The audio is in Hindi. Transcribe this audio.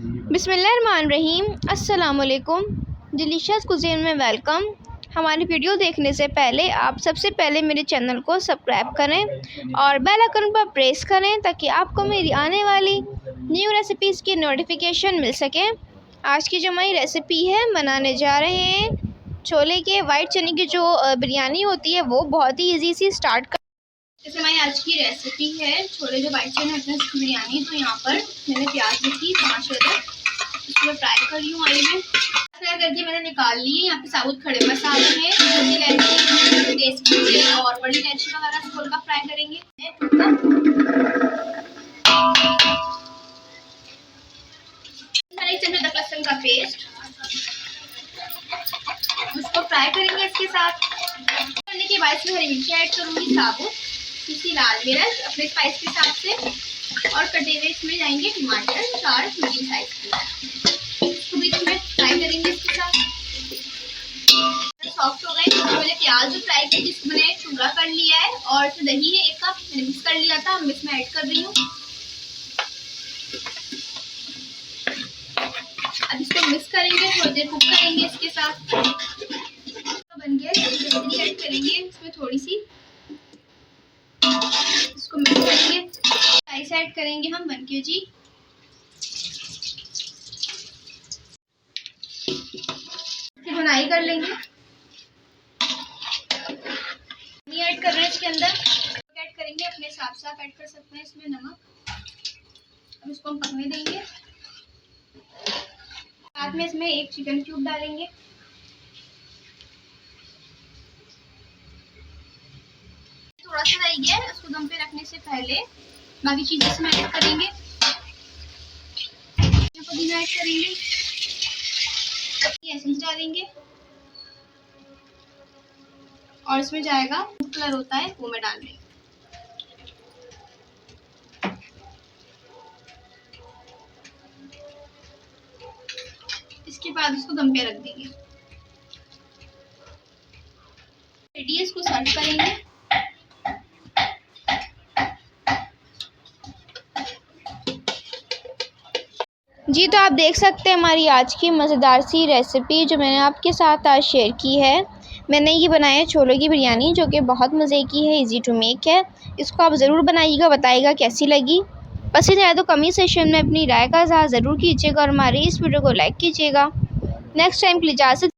बिस्मिल्लाहिर्रहमानिर्रहीम। अस्सलाम वालेकुम। डिलीशियस कुज़ीन में वेलकम। हमारी वीडियो देखने से पहले आप सबसे पहले मेरे चैनल को सब्सक्राइब करें और बेल आइकन पर प्रेस करें ताकि आपको मेरी आने वाली न्यू रेसिपीज़ की नोटिफिकेशन मिल सके। आज की जो हमारी रेसिपी है, बनाने जा रहे हैं छोले के वाइट चने की जो बिरयानी होती है, वो बहुत ही ईजी सी स्टार्ट कर। जैसे हमारी आज की रेसिपी है छोले जो वाइट चने होते हैं उसकी बिरयानी। तो यहाँ पर मैंने प्याज रखी 5 अदरक, इसको फ्राई कर रही हूँ ऑयल में। फ्राई करके मैंने निकाल लिए। यहाँ पे साबुत खड़े मसाले हैं, छोटी इलायची, तेजपत्ते और बड़ी इलायची वगैरह इसको हल्का फ्राई करेंगे। चम्मच तक लहसुन का पेस्ट, उसको फ्राई करेंगे। इसके साथ करने के बाद इसमें हरी मिर्ची ऐड करूँगी साबुत, किसी लाल मिर्च अपने स्पाइस के हिसाब से, और कटे हुए इसमें जाएंगे टमाटर 4 मीडियम साइज के, इसको भी इसमें फ्राई करेंगे। इसके साथ सॉफ्ट हो गए तो मैंने प्याज जो फ्राई की जिसको मैंने टुकड़ा कर लिया है, और इसमें दही है 1 कप मैंने मिक्स कर लिया था, मैं इसमें ऐड कर रही हूँ। अब इसको मिक्स करेंगे, थोड़ी देर कुक करेंगे। इसके साथ तो बन गया, जल्दी ऐड करेंगे इसमें थोड़ी सी, इसको मिक्स करेंगे। राइस ऐड करेंगे हम 1 kg, भुनाई कर लेंगे। पानी ऐड कर रहे हैं इसके अंदर, ऐड करेंगे अपने हिसाब से, आप ऐड कर सकते हैं इसमें नमक। अब इसको हम पकने देंगे। साथ में इसमें 1 चिकन क्यूब डालेंगे। थोड़ा सा रह गया है, इसको दम पे रखने से पहले बाकी चीजें इसमें ऐड करेंगे। पुदीना ऐड करेंगे, एसेंस डालेंगे, और इसमें जाएगा फूड कलर होता है वो मैं डाल देंगे। इसके बाद इसको दम पे रख देंगे। रेडी है, इसको सर्व करेंगे। जी तो आप देख सकते हैं हमारी आज की मज़ेदार सी रेसिपी जो मैंने आपके साथ आज शेयर की है। मैंने ये बनाया है छोलों की बिरयानी, जो कि बहुत मज़े की है, इजी टू मेक है। इसको आप ज़रूर बनाइएगा, बताइएगा कैसी लगी। पसंद आए तो कमेंट सेक्शन में अपनी राय का इज़हार ज़रूर कीजिएगा और हमारी इस वीडियो को लाइक कीजिएगा। नेक्स्ट टाइम के लिए इजाज़त।